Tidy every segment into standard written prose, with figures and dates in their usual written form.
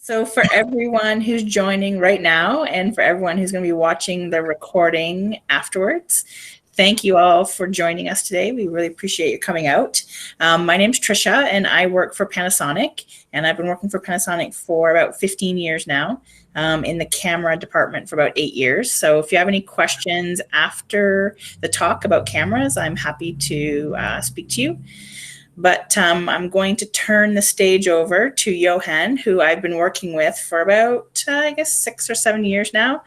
So for everyone who's joining right now and for everyone who's going to be watching the recording afterwards, thank you all for joining us today. We really appreciate you coming out. My name's Trisha and I work for Panasonic, and I've been working for Panasonic for about 15 years now, in the camera department for about 8 years. So if you have any questions after the talk about cameras, I'm happy to speak to you. But I'm going to turn the stage over to Johan, who I've been working with for about, I guess, 6 or 7 years now.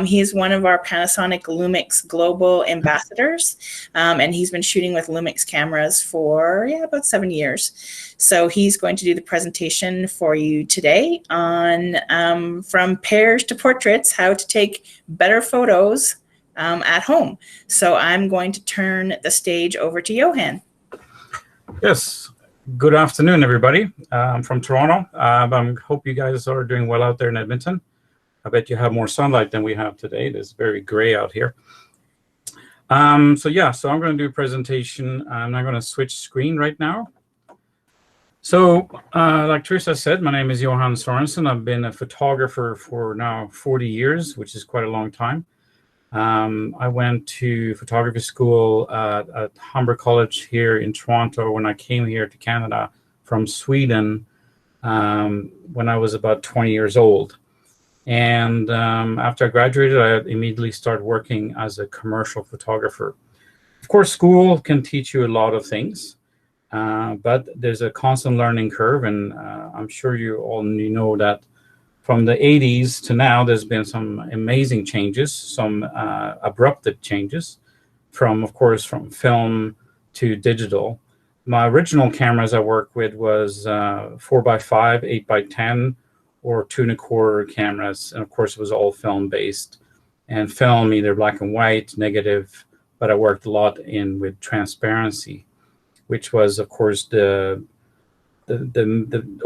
He's one of our Panasonic Lumix global ambassadors, and he's been shooting with Lumix cameras for, about 7 years. So he's going to do the presentation for you today on from pairs to portraits, how to take better photos at home. So I'm going to turn the stage over to Johan. Yes, good afternoon, everybody. I'm from Toronto. I hope you guys are doing well out there in Edmonton. I bet you have more sunlight than we have today. It is very gray out here. So I'm going to do a presentation. I'm not going to switch screen right now. So like Teresa said, my name is Johan Sorensen. I've been a photographer for now 40 years, which is quite a long time. I went to photography school at Humber College here in Toronto when I came here to Canada from Sweden when I was about 20 years old. And after I graduated, I immediately started working as a commercial photographer. Of course, school can teach you a lot of things, but there's a constant learning curve. And I'm sure you all know that from the 80s to now, there's been some amazing changes, some abrupt changes of course, from film to digital. My original cameras I worked with was 4x5, 8x10, or 2 1/4 cameras. And of course, it was all film-based. And film, either black and white, negative, but I worked a lot with transparency, which was, of course, the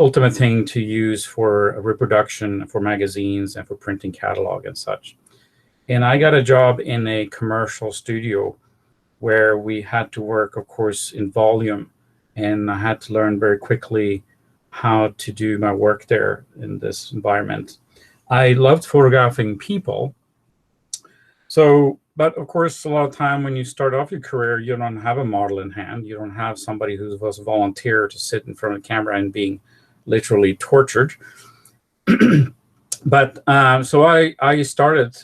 ultimate thing to use for a reproduction for magazines and for printing catalog and such. And I got a job in a commercial studio where we had to work, of course, in volume. And I had to learn very quickly how to do my work there in this environment. I loved photographing people. But of course, a lot of time when you start off your career, you don't have a model in hand. You don't have somebody who was a volunteer to sit in front of the camera and being literally tortured. But so I started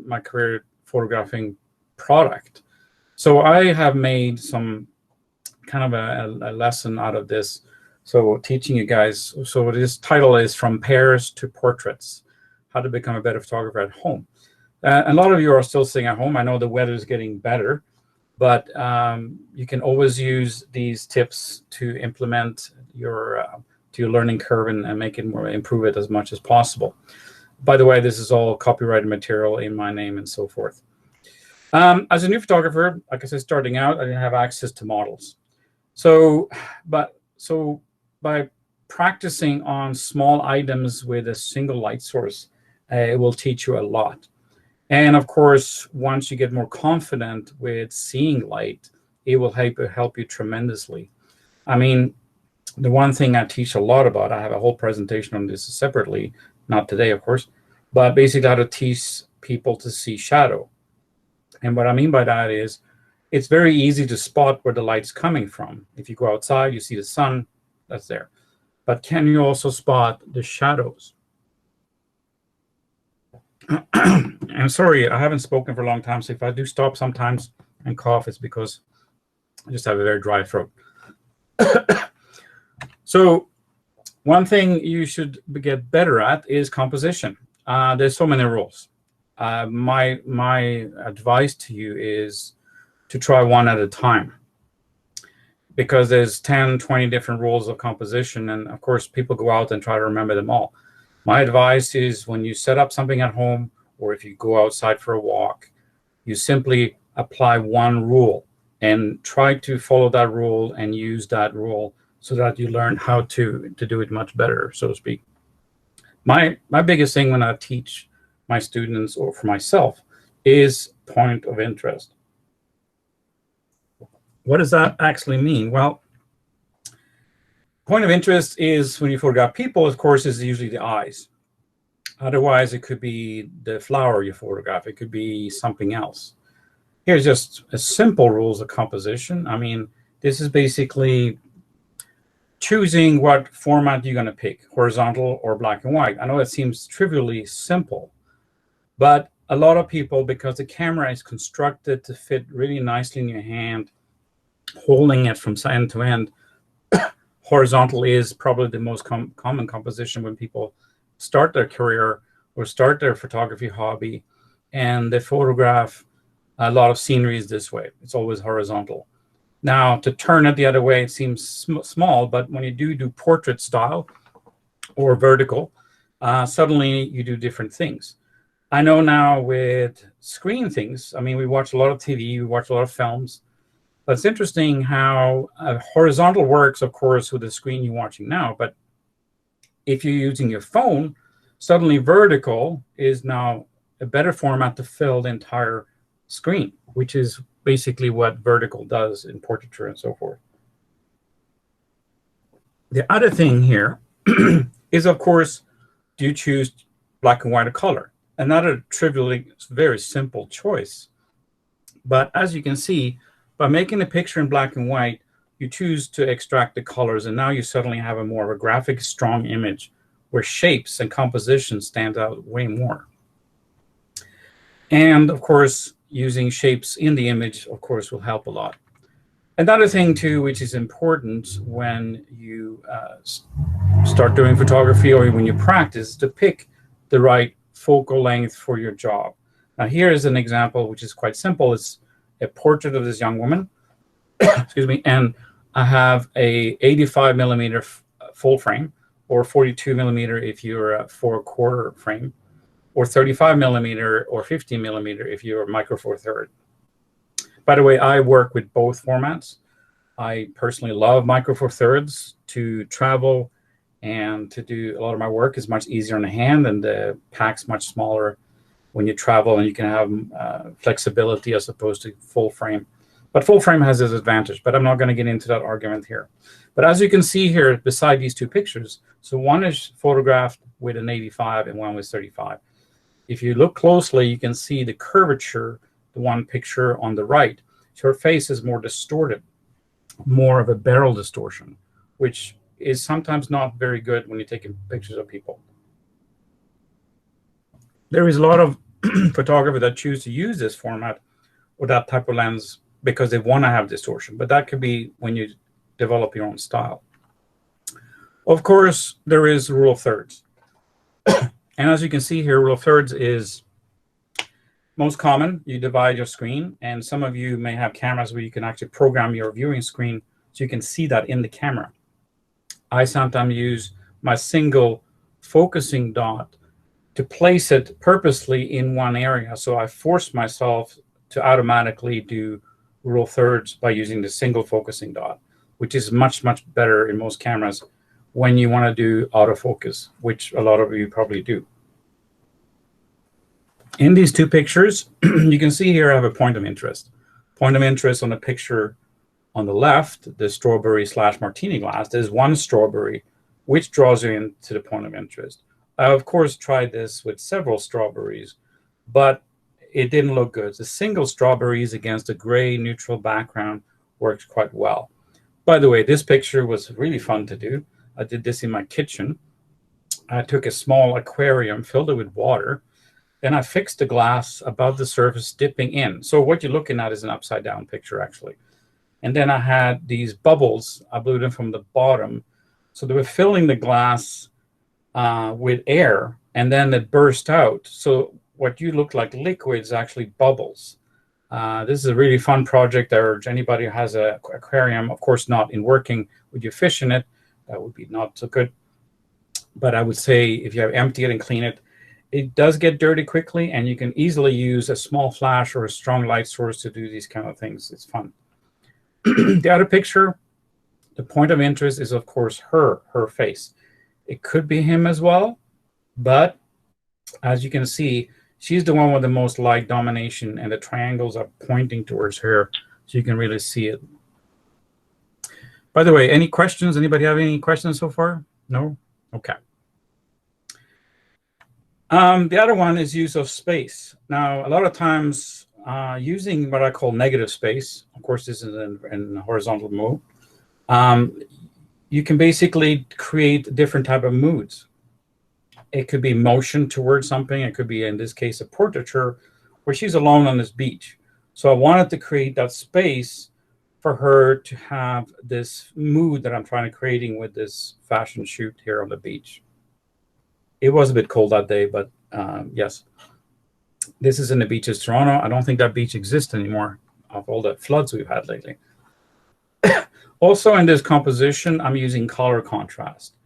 my career photographing product. So I have made some kind of a lesson out of this. So teaching you guys. So this title is From Pairs to Portraits: How to Become a Better Photographer at Home. A lot of you are still sitting at home. I know the weather is getting better, but you can always use these tips to implement to your learning curve and make it improve it as much as possible. By the way, this is all copyrighted material in my name and so forth. As a new photographer, like I said, starting out, I didn't have access to models. So by practicing on small items with a single light source, it will teach you a lot. And of course, once you get more confident with seeing light, it will help you tremendously. I mean, the one thing I teach a lot about, I have a whole presentation on this separately, not today, of course, but basically how to teach people to see shadow. And what I mean by that is, it's very easy to spot where the light's coming from. If you go outside, you see the sun, that's there. But can you also spot the shadows? I'm sorry, I haven't spoken for a long time, so if I do stop sometimes and cough, it's because I just have a very dry throat. So one thing you should get better at is composition. There's so many rules. My advice to you is to try one at a time, because there's 10, 20 different rules of composition, and of course people go out and try to remember them all. My advice is, when you set up something at home, or if you go outside for a walk, you simply apply one rule and try to follow that rule and use that rule so that you learn how to do it much better, so to speak. My biggest thing when I teach my students or for myself is point of interest. What does that actually mean? Well, Point of interest is when you photograph people, of course, is usually the eyes. Otherwise, it could be the flower you photograph. It could be something else. Here's just a simple rules of composition. I mean, this is basically choosing what format you're going to pick, horizontal or black and white. I know it seems trivially simple, but a lot of people, because the camera is constructed to fit really nicely in your hand, holding it from end to end, horizontal is probably the most common composition when people start their career or start their photography hobby, and they photograph a lot of sceneries this way. It's always horizontal. Now, to turn it the other way, it seems small, but when you do portrait style or vertical, suddenly you do different things. I know now with screen things, I mean, we watch a lot of TV, we watch a lot of films, but it's interesting how horizontal works, of course, with the screen you're watching now, but if you're using your phone, suddenly vertical is now a better format to fill the entire screen, which is basically what vertical does in portraiture and so forth. The other thing here is, of course, do you choose black and white or color? Another trivially very simple choice. But as you can see, by making a picture in black and white, you choose to extract the colors, and now you suddenly have a more of a graphic, strong image where shapes and composition stand out way more. And of course, using shapes in the image, of course, will help a lot. Another thing, too, which is important when you start doing photography or when you practice, to pick the right focal length for your job. Now, here is an example which is quite simple. It's a portrait of this young woman, excuse me, and I have a 85 millimeter full frame, or 42 millimeter if you're a 4/4 frame, or 35 millimeter or 50 millimeter if you're a micro four third. By the way, I work with both formats. I personally love micro four thirds to travel and to do a lot of my work is much easier in the hand, and the pack's much smaller when you travel, and you can have flexibility as opposed to full frame. But full frame has its advantage, but I'm not going to get into that argument here. But as you can see here, beside these two pictures, so one is photographed with an 85 and one with 35. If you look closely, you can see the curvature, the one picture on the right. So her face is more distorted, more of a barrel distortion, which is sometimes not very good when you're taking pictures of people. There is a lot of photographers that choose to use this format or that type of lens because they want to have distortion, but that could be when you develop your own style. Of course, there is rule of thirds. And as you can see here, rule of thirds is most common. You divide your screen, and some of you may have cameras where you can actually program your viewing screen so you can see that in the camera. I sometimes use my single focusing dot to place it purposely in one area. So I force myself to automatically do rule of thirds by using the single focusing dot, which is much, much better in most cameras when you want to do autofocus, which a lot of you probably do. In these two pictures, you can see here I have a point of interest. Point of interest on the picture on the left, the strawberry / martini glass, there's one strawberry, which draws you into the point of interest. I, of course, tried this with several strawberries, but it didn't look good. The single strawberries against a gray neutral background works quite well. By the way, this picture was really fun to do. I did this in my kitchen. I took a small aquarium, filled it with water, then I fixed the glass above the surface, dipping in. So what you're looking at is an upside down picture, actually. And then I had these bubbles. I blew them from the bottom. So they were filling the glass with air, and then it burst out. So what you look like liquid is actually bubbles. This is a really fun project. I urge anybody who has an aquarium, of course not in working with your fish in it, that would be not so good. But I would say if you have empty it and clean it, it does get dirty quickly, and you can easily use a small flash or a strong light source to do these kind of things. It's fun. The other picture, the point of interest is, of course, her face. It could be him as well, but as you can see, she's the one with the most light domination, and the triangles are pointing towards her, so you can really see it. By the way, any questions? Anybody have any questions so far? No? Okay. The other one is use of space. Now, a lot of times using what I call negative space, of course, this is in horizontal mode, you can basically create different type of moods. It could be motion towards something. It could be, in this case, a portraiture where she's alone on this beach. So I wanted to create that space for her to have this mood that I'm trying to creating with this fashion shoot here on the beach. It was a bit cold that day, but yes. This is in the beaches, Toronto. I don't think that beach exists anymore of all the floods we've had lately. Also in this composition, I'm using color contrast.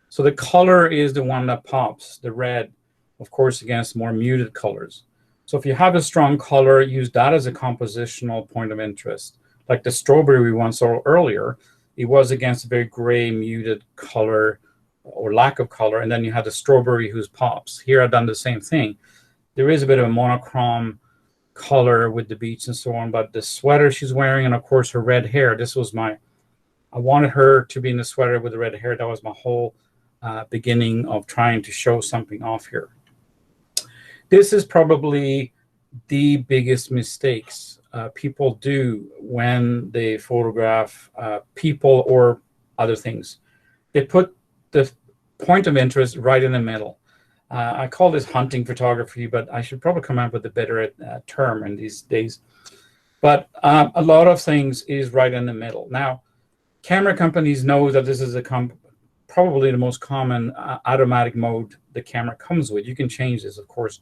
So the color is the one that pops, the red, of course, against more muted colors. So if you have a strong color, use that as a compositional point of interest. Like the strawberry we once saw earlier, it was against a very gray, muted color or lack of color, and then you had the strawberry whose pops. Here I've done the same thing. There is a bit of a monochrome color with the beach and so on, but the sweater she's wearing, and of course her red hair, this was my, I wanted her to be in the sweater with the red hair. That was my whole beginning of trying to show something off here. This is probably the biggest mistakes people do when they photograph people or other things. They put the point of interest right in the middle. I call this hunting photography, but I should probably come up with a better term in these days. But a lot of things is right in the middle. Now, camera companies know that this is probably the most common automatic mode the camera comes with. You can change this, of course,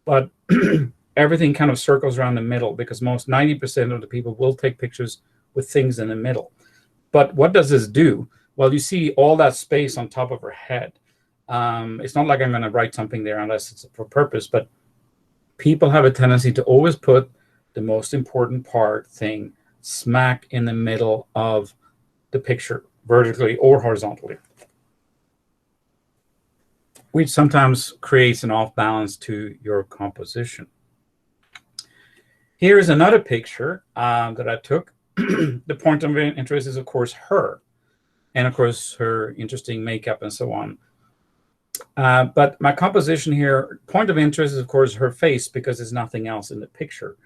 but everything kind of circles around the middle because most 90% of the people will take pictures with things in the middle. But what does this do? Well, you see all that space on top of her head. It's not like I'm going to write something there unless it's for purpose, but people have a tendency to always put the most important thing smack in the middle of the picture, vertically or horizontally, which sometimes creates an off balance to your composition. Here's another picture that I took. The point of interest is, of course, her, and of course, her interesting makeup and so on. But my composition here, point of interest is, of course, her face because there's nothing else in the picture.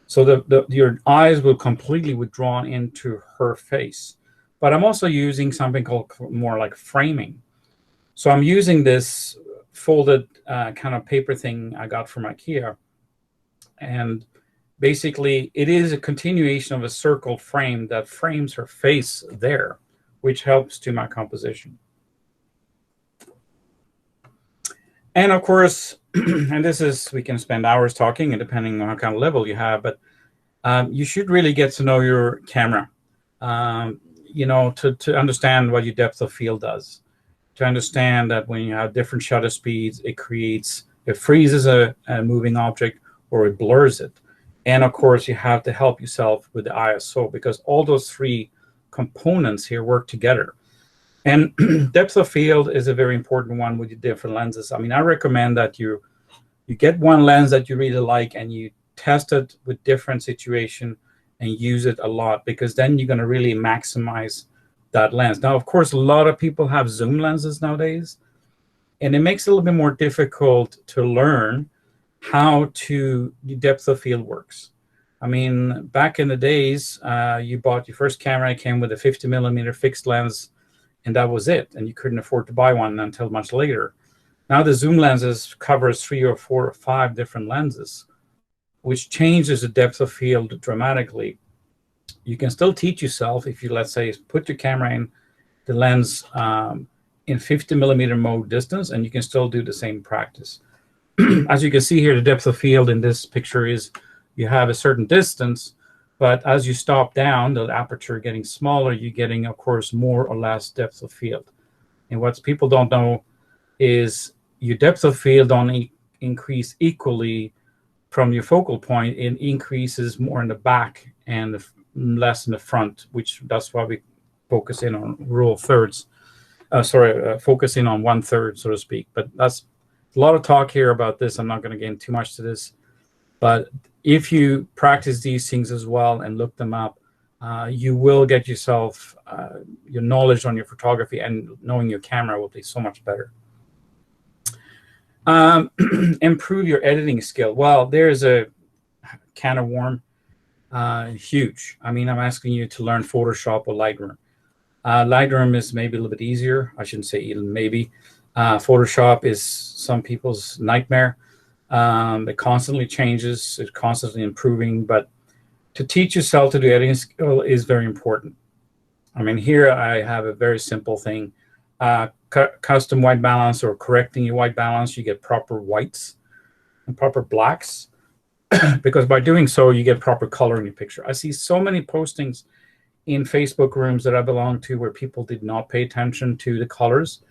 So your eyes will completely withdrawn into her face. But I'm also using something called more like framing. So I'm using this folded kind of paper thing I got from IKEA. And basically, it is a continuation of a circle frame that frames her face there, which helps to my composition. And of course, and this is, we can spend hours talking, and depending on what kind of level you have, but you should really get to know your camera, you know, to understand what your depth of field does, to understand that when you have different shutter speeds, it freezes a moving object or it blurs it. And of course, you have to help yourself with the ISO because all those three components here work together. And depth of field is a very important one with your different lenses. I mean, I recommend that you get one lens that you really like and you test it with different situation and use it a lot, because then you're going to really maximize that lens. Now, of course, a lot of people have zoom lenses nowadays, and it makes it a little bit more difficult to learn how the depth of field works. I mean, back in the days, you bought your first camera, it came with a 50mm fixed lens, and that was it. And you couldn't afford to buy one until much later. Now the zoom lenses covers 3 or 4 or 5 different lenses, which changes the depth of field dramatically. You can still teach yourself if you, let's say, put your camera in the lens in 50mm mode distance, and you can still do the same practice. As you can see here, the depth of field in this picture is you have a certain distance, but as you stop down, the aperture getting smaller, you're getting, of course, more or less depth of field. And what people don't know is your depth of field don't increase equally from your focal point. It increases more in the back and less in the front, which that's why we focus in on rule of thirds. Focusing on 1/3, so to speak. But that's a lot of talk here about this. I'm not going to get into too much to this. But if you practice these things as well and look them up, you will get yourself, your knowledge on your photography and knowing your camera will be so much better. Improve your editing skill. Well, there's a can of worm, huge. I mean, I'm asking you to learn Photoshop or Lightroom. Lightroom is maybe a little bit easier. I shouldn't say even maybe. Photoshop is some people's nightmare. It constantly changes. It's constantly improving. But to teach yourself to do editing skill is very important. I mean, here I have a very simple thing. Custom white balance, or correcting your white balance, you get proper whites and proper blacks. Because by doing so, you get proper color in your picture. I see so many postings in Facebook rooms that I belong to where people did not pay attention to the colors,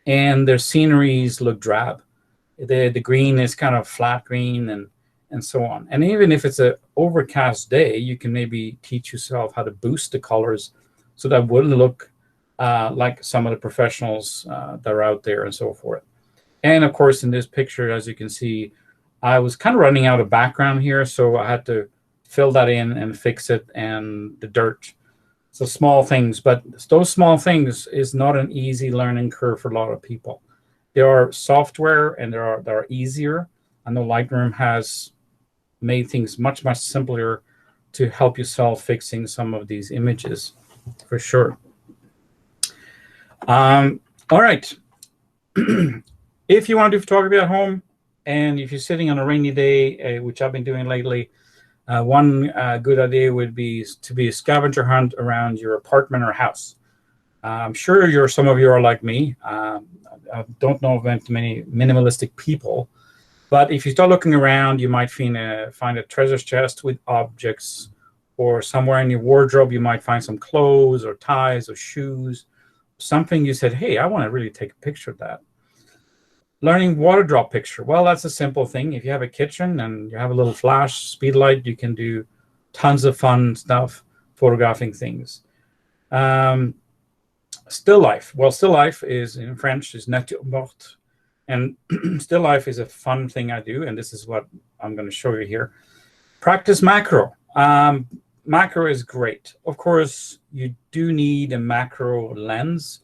and their sceneries look drab. The green is kind of flat green and so on. And even if it's an overcast day, you can maybe teach yourself how to boost the colors so that would look like some of the professionals that are out there and so forth. And of course, in this picture, as you can see, I was kind of running out of background here, so I had to fill that in and fix it, and the dirt. So small things, but those small things is not an easy learning curve for a lot of people. There are software and there are easier. I know Lightroom has made things much, much simpler to help yourself fixing some of these images, for sure. All right. If you want to do photography at home, and if you're sitting on a rainy day, which I've been doing lately, one good idea would be to be a scavenger hunt around your apartment or house. I'm sure some of you are like me. I don't know of many minimalistic people, but if you start looking around, you might find a treasure chest with objects, or somewhere in your wardrobe, you might find some clothes or ties or shoes, something you said, hey, I want to really take a picture of that. Learning water drop picture. Well, that's a simple thing. If you have a kitchen and you have a little flash speed light, you can do tons of fun stuff photographing things. Still life. Well, still life is, in French, is nature morte. And still life is a fun thing I do, and this is what I'm going to show you here. Practice macro. Macro is great. Of course, you do need a macro lens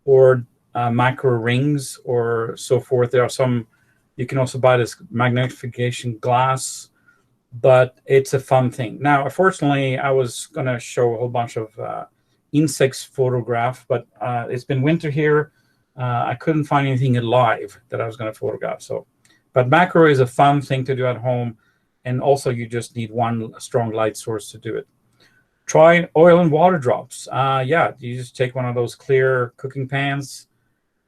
or macro rings or so forth. There are some, you can also buy this magnification glass, but it's a fun thing. Now, unfortunately, I was going to show a whole bunch of insects photograph, but it's been winter here. I couldn't find anything alive that I was going to photograph. But macro is a fun thing to do at home, and also you just need one strong light source to do it. Try oil and water drops. Yeah, you just take one of those clear cooking pans,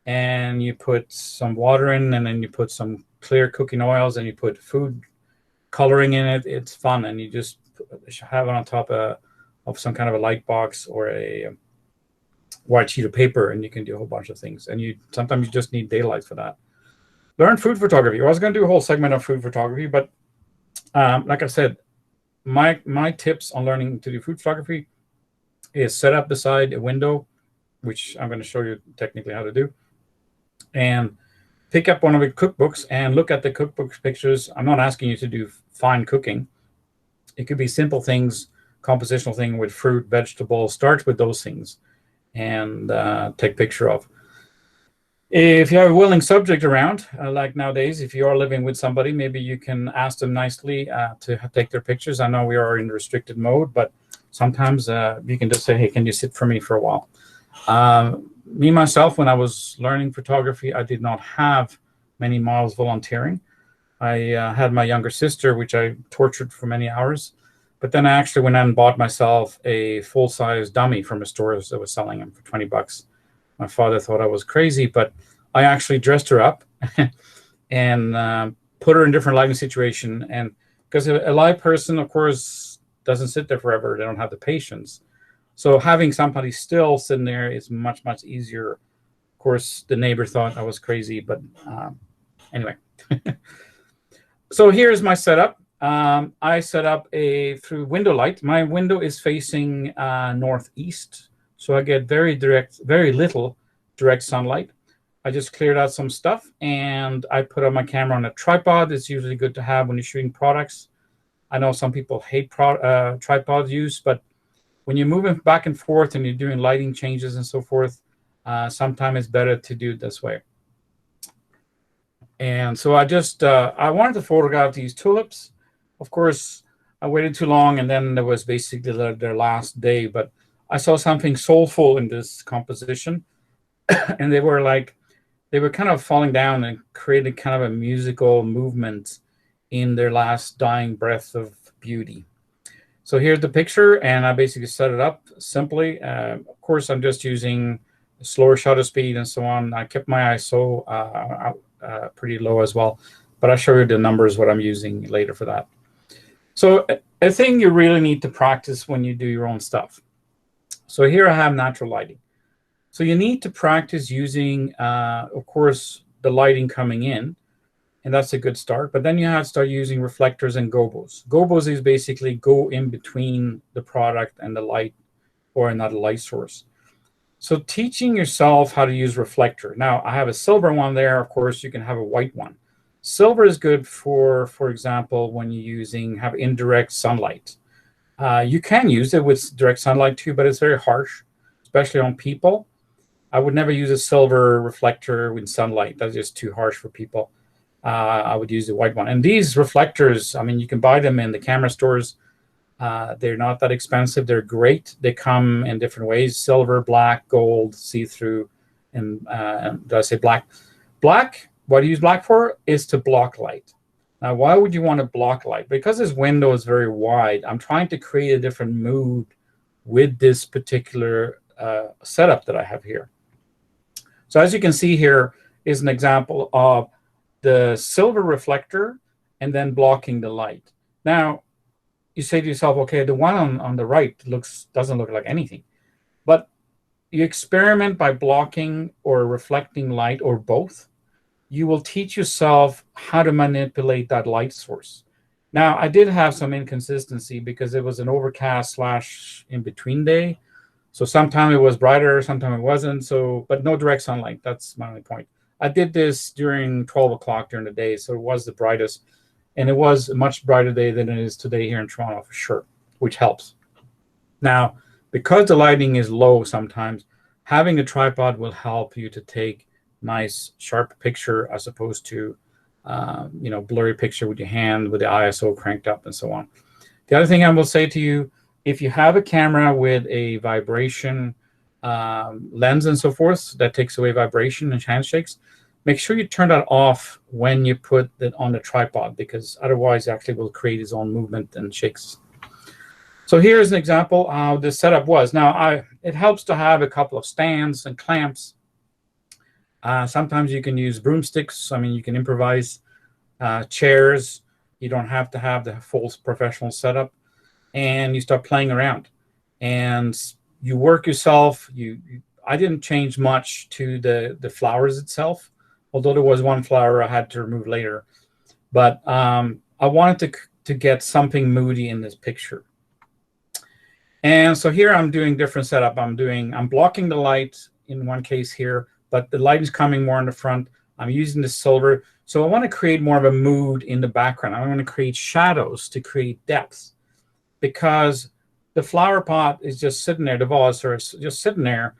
and you put some water in, and then you put some clear cooking oils, and you put food coloring in it. It's fun, and you just have it on top of some kind of a light box or a white sheet of paper, and you can do a whole bunch of things. And sometimes you just need daylight for that. Learn food photography. I was going to do a whole segment of food photography, but like I said, my tips on learning to do food photography is set up beside a window, which I'm going to show you technically how to do, and pick up one of the cookbooks and look at the cookbook pictures. I'm not asking you to do fine cooking. It could be simple things, compositional thing with fruit, vegetables. Start with those things and take a picture of. If you have a willing subject around, like nowadays, if you are living with somebody, maybe you can ask them nicely to take their pictures. I know we are in restricted mode, but sometimes you can just say, hey, can you sit for me for a while? Me, myself, when I was learning photography, I did not have many models volunteering. I had my younger sister, which I tortured for many hours. But then I actually went out and bought myself a full-size dummy from a store that was selling them for 20 bucks. My father thought I was crazy, but I actually dressed her up and put her in different lighting situation. And because a live person, of course, doesn't sit there forever. They don't have the patience. So having somebody still sitting there is much, much easier. Of course, the neighbor thought I was crazy, but anyway. So here's my setup. I set up through window light. My window is facing northeast, so I get very little direct sunlight. I just cleared out some stuff, and I put on my camera on a tripod. It's usually good to have when you're shooting products. I know some people hate tripod use, but when you're moving back and forth and you're doing lighting changes and so forth, sometimes it's better to do it this way. And so I wanted to photograph these tulips. Of course, I waited too long, and then there was basically their last day. But I saw something soulful in this composition, and they were kind of falling down and created kind of a musical movement in their last dying breath of beauty. So here's the picture, and I basically set it up simply. Of course, I'm just using slower shutter speed and so on. I kept my ISO pretty low as well, but I'll show you the numbers, what I'm using later for that. So a thing you really need to practice when you do your own stuff. So here I have natural lighting. So you need to practice using, of course, the lighting coming in, and that's a good start. But then you have to start using reflectors and gobos. Gobos is basically go in between the product and the light or another light source. So teaching yourself how to use reflector. Now, I have a silver one there. Of course, you can have a white one. Silver is good for example, when you're have indirect sunlight. You can use it with direct sunlight too, but it's very harsh, especially on people. I would never use a silver reflector with sunlight. That's just too harsh for people. I would use the white one. And these reflectors, I mean, you can buy them in the camera stores. They're not that expensive. They're great. They come in different ways: silver, black, gold, see-through, and did I say black? Black, what do you use black for? Is to block light. Now, why would you want to block light? Because this window is very wide. I'm trying to create a different mood with this particular setup that I have here. So as you can see here is an example of the silver reflector and then blocking the light. Now, you say to yourself, okay, the one on the right doesn't look like anything. But you experiment by blocking or reflecting light or both. You will teach yourself how to manipulate that light source. Now, I did have some inconsistency because it was an overcast / in-between day. So sometimes it was brighter, sometimes it wasn't. So, but no direct sunlight. That's my only point. I did this during 12 o'clock during the day, so it was the brightest. And it was a much brighter day than it is today here in Toronto, for sure, which helps. Now, because the lighting is low sometimes, having a tripod will help you to take nice, sharp picture as opposed to, blurry picture with your hand with the ISO cranked up and so on. The other thing I will say to you, if you have a camera with a vibration lens and so forth that takes away vibration and handshakes, make sure you turn that off when you put it on the tripod, because otherwise it actually will create its own movement and shakes. So here's an example how this setup was. Now, it helps to have a couple of stands and clamps. Sometimes you can use broomsticks. I mean, you can improvise chairs. You don't have to have the full professional setup. And you start playing around. And you work yourself. I didn't change much to the flowers itself, although there was one flower I had to remove later. But I wanted to get something moody in this picture. And so here I'm doing different setup. I'm blocking the light in one case here, but the light is coming more in the front. I'm using the silver. So I want to create more of a mood in the background. I want to create shadows to create depth, because the flower pot is just sitting there, the vase are just sitting there,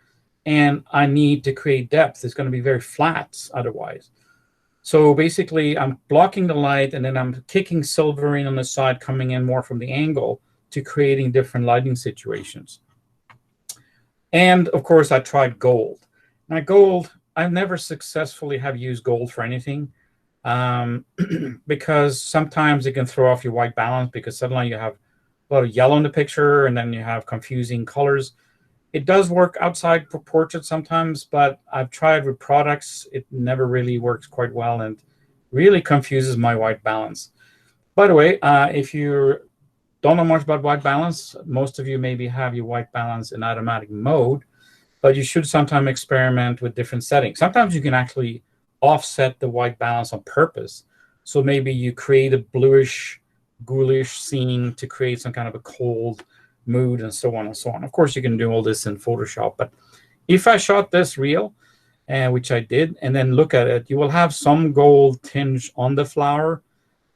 and I need to create depth. It's going to be very flat otherwise. So basically, I'm blocking the light, and then I'm kicking silver in on the side, coming in more from the angle to creating different lighting situations. And of course, I tried gold. Now, gold, I never successfully have used gold for anything because sometimes it can throw off your white balance, because suddenly you have a lot of yellow in the picture, and then you have confusing colors. It does work outside for portraits sometimes, but I've tried with products. It never really works quite well and really confuses my white balance. By the way, if you don't know much about white balance, most of you maybe have your white balance in automatic mode, but you should sometimes experiment with different settings. Sometimes you can actually offset the white balance on purpose. So maybe you create a bluish, ghoulish scene to create some kind of a cold mood and so on and so on. Of course, you can do all this in Photoshop, but if I shot this real, which I did, and then look at it, you will have some gold tinge on the flower,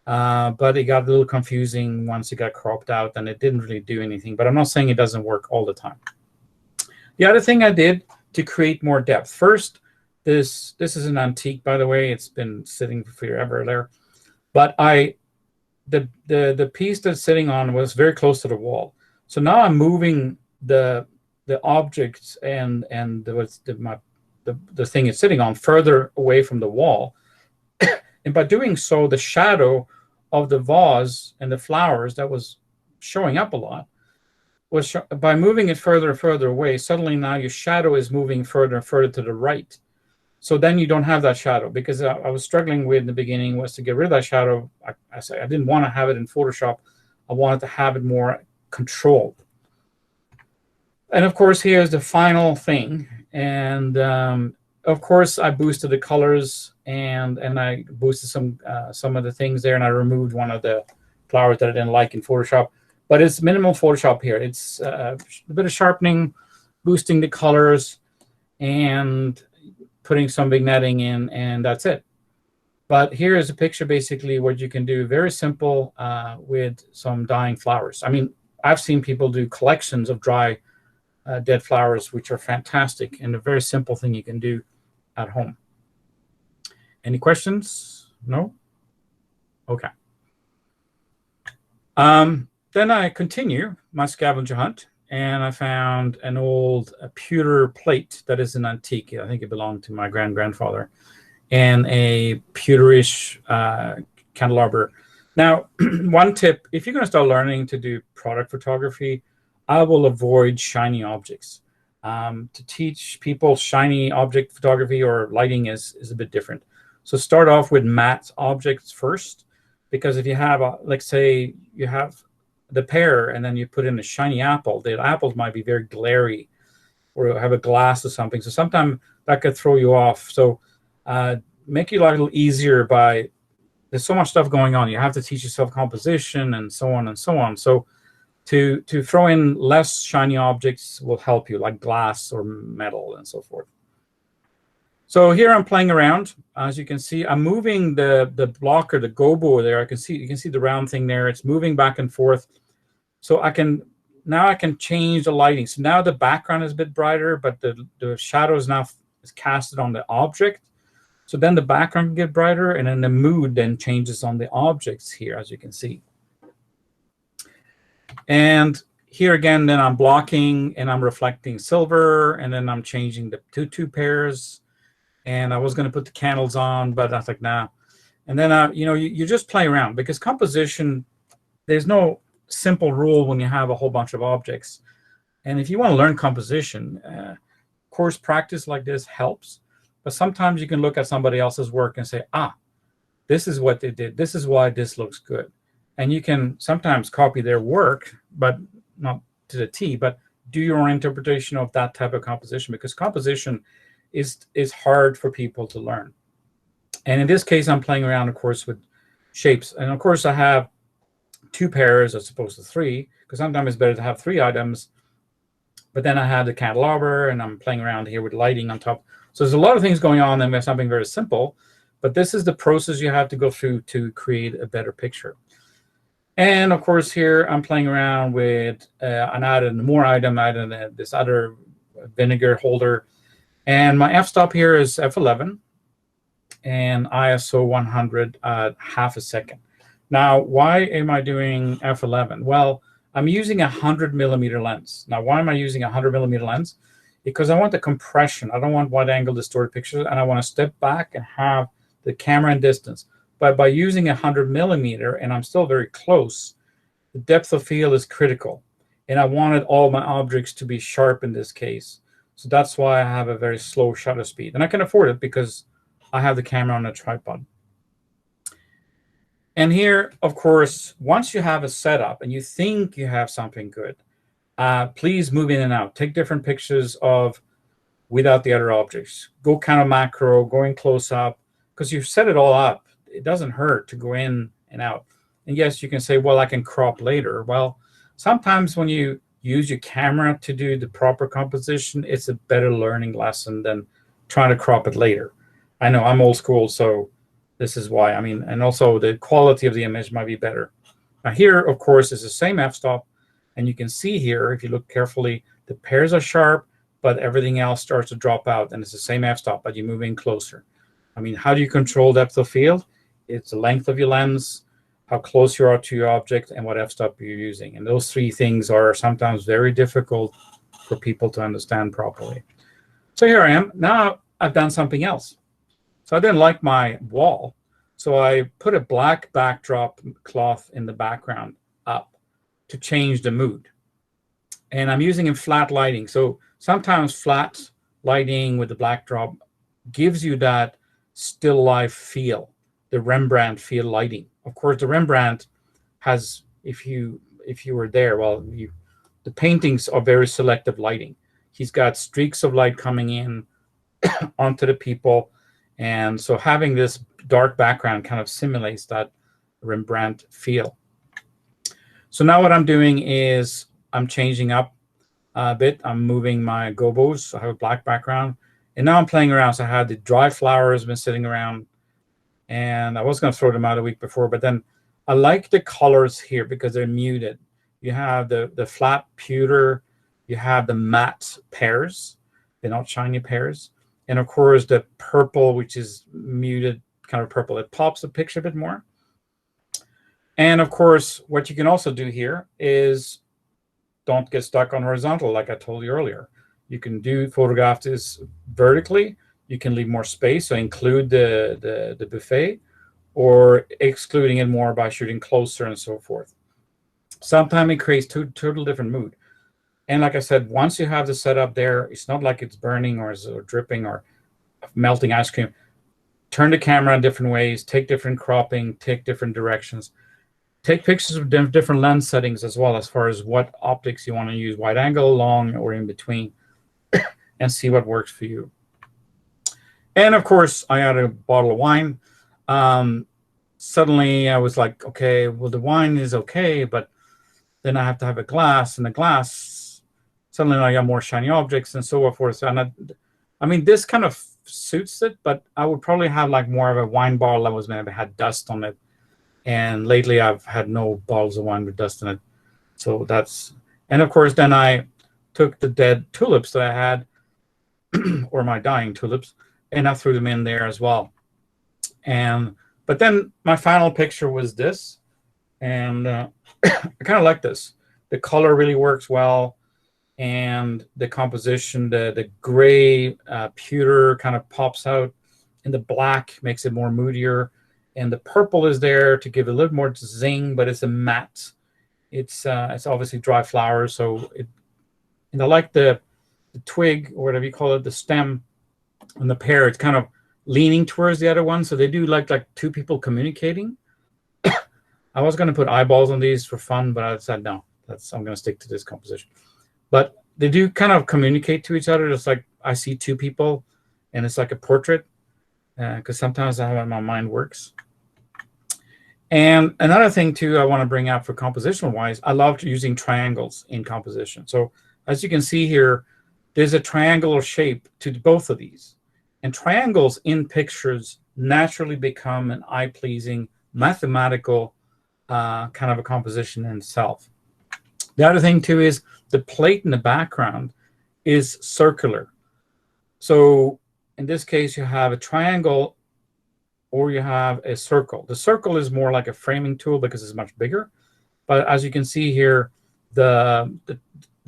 but it got a little confusing once it got cropped out, and it didn't really do anything. But I'm not saying it doesn't work all the time. The other thing I did to create more depth. First, this is an antique, by the way. It's been sitting forever there. But the piece that's sitting on was very close to the wall. So now I'm moving the objects and the thing it's sitting on further away from the wall. And by doing so, the shadow of the vase and the flowers that was showing up a lot was by moving it further and further away, suddenly now your shadow is moving further and further to the right. So then you don't have that shadow, because I was struggling with in the beginning was to get rid of that shadow. I didn't want to have it in Photoshop. I wanted to have it more controlled. And of course, here's the final thing. And of course, I boosted the colors and I boosted some of the things there, and I removed one of the flowers that I didn't like in Photoshop. But it's minimal Photoshop here. It's a bit of sharpening, boosting the colors, and putting some vignetting in, and that's it. But here is a picture, basically, what you can do, very simple, with some dying flowers. I mean, I've seen people do collections of dry dead flowers, which are fantastic, and a very simple thing you can do at home. Any questions? No? Okay. Then I continue my scavenger hunt, and I found an old pewter plate that is an antique. I think it belonged to my grandfather, and a pewterish candelabra. Now, one tip, if you're going to start learning to do product photography, I will avoid shiny objects. To teach people shiny object photography or lighting is a bit different. So start off with matte objects first, because if you have, like say you have the pear and then you put in a shiny apple, the apples might be very glary, or have a glass or something. So sometimes that could throw you off. So make your life a little easier by, there's so much stuff going on. You have to teach yourself composition and so on and so on. So to throw in less shiny objects will help you, like glass or metal and so forth. So here I'm playing around. As you can see, I'm moving the blocker, the gobo there. You can see the round thing there. It's moving back and forth. So now I can change the lighting. So now the background is a bit brighter, but the shadow is now casted on the object. So then the background can get brighter, and then the mood then changes on the objects here, as you can see. And here again, then I'm blocking and I'm reflecting silver, and then I'm changing the two pairs. And I was going to put the candles on, but I was like, nah. And then, you just play around, because composition, there's no simple rule when you have a whole bunch of objects. And if you want to learn composition, course practice like this helps. But sometimes you can look at somebody else's work and say, this is what they did. This is why this looks good. And you can sometimes copy their work, but not to the T, but do your own interpretation of that type of composition, because composition is hard for people to learn. And in this case, I'm playing around, of course, with shapes. And of course, I have two pairs as opposed to three, because sometimes it's better to have three items. But then I have the candelabra, and I'm playing around here with lighting on top. So there's a lot of things going on, and there's something very simple. But this is the process you have to go through to create a better picture. And of course, here I'm playing around with an added more item, added this other vinegar holder. And my f-stop here is f11 and ISO 100 at half a second. Now, why am I doing f11? Well, I'm using a 100mm lens. Now, why am I using a 100mm lens? Because I want the compression. I don't want wide-angle distorted pictures, and I want to step back and have the camera in distance. But by using a 100mm, and I'm still very close, the depth of field is critical. And I wanted all my objects to be sharp in this case. So that's why I have a very slow shutter speed. And I can afford it because I have the camera on a tripod. And here, of course, once you have a setup and you think you have something good, please move in and out. Take different pictures of without the other objects. Go kind of macro, going close up, because you've set it all up. It doesn't hurt to go in and out. And yes, you can say, well, I can crop later. Well, sometimes when you use your camera to do the proper composition, it's a better learning lesson than trying to crop it later. I know I'm old school, so This is why. I mean, and also the quality of the image might be better. Now here, of course, is the same f-stop, and you can see here, if you look carefully, the pairs are sharp, but everything else starts to drop out, and it's the same f-stop, but you move in closer. I mean, how do you control depth of field? It's the length of your lens, how close you are to your object, and what f-stop you're using. And those three things are sometimes very difficult for people to understand properly. So here I am. Now I've done something else. So I didn't like my wall, so I put a black backdrop cloth in the background up to change the mood. And I'm using in flat lighting. So sometimes flat lighting with the black drop gives you that still life feel, the Rembrandt feel lighting. Of course, the Rembrandt has, if you were there, well, the paintings are very selective lighting. He's got streaks of light coming in onto the people. And so having this dark background kind of simulates that Rembrandt feel. So now what I'm doing is I'm changing up a bit. I'm moving my gobos. So I have a black background. And now I'm playing around. So I had the dry flowers been sitting around. And I was going to throw them out a week before. But then I like the colors here because they're muted. You have the flat pewter. You have the matte pears. They're not shiny pears. And of course, the purple, which is muted kind of purple. It pops the picture a bit more. And of course, what you can also do here is don't get stuck on horizontal, like I told you earlier. You can photograph this vertically. You can leave more space, so include the buffet, or excluding it more by shooting closer and so forth. Sometimes it creates total different mood. And like I said, once you have the setup there, it's not like it's burning or dripping or melting ice cream. Turn the camera in different ways, take different cropping, take different directions. Take pictures of different lens settings as well, as far as what optics you want to use, wide angle, long, or in between, and see what works for you. And of course, I had a bottle of wine. Suddenly I was like, okay, well, the wine is okay, but then I have to have a glass, and the glass, suddenly I got more shiny objects and so forth. And I mean, this kind of suits it, but I would probably have like more of a wine bottle that was maybe had dust on it. And lately I've had no bottles of wine with dust in it. So that's, and of course, then I took the dead tulips that I had, or my dying tulips, and I threw them in there as well. But then my final picture was this, and I kind of like this. The color really works well, and the composition, the gray pewter kind of pops out, and the black makes it more moodier, and the purple is there to give a little more zing, but it's a matte. It's obviously dry flowers, so and I like the twig, or whatever you call it, the stem, and the pear. It's kind of leaning towards the other one, so they do like two people communicating. I was going to put eyeballs on these for fun, but I said no. I'm going to stick to this composition. But they do kind of communicate to each other. It's like I see two people, and it's like a portrait, because sometimes that's how my mind works. And another thing too I want to bring up for compositional wise, I love using triangles in composition. So as you can see here, there's a triangular shape to both of these. And triangles in pictures naturally become an eye-pleasing, mathematical kind of a composition in itself. The other thing too is the plate in the background is circular. So in this case, you have a triangle or you have a circle. The circle is more like a framing tool because it's much bigger. But as you can see here, the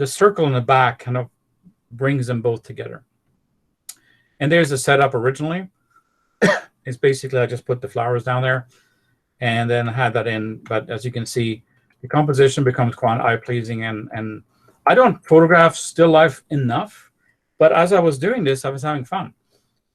circle in the back kind of brings them both together. And there's the setup originally. It's basically I just put the flowers down there and then had that in. But as you can see, the composition becomes quite eye-pleasing. And I don't photograph still life enough. But as I was doing this, I was having fun.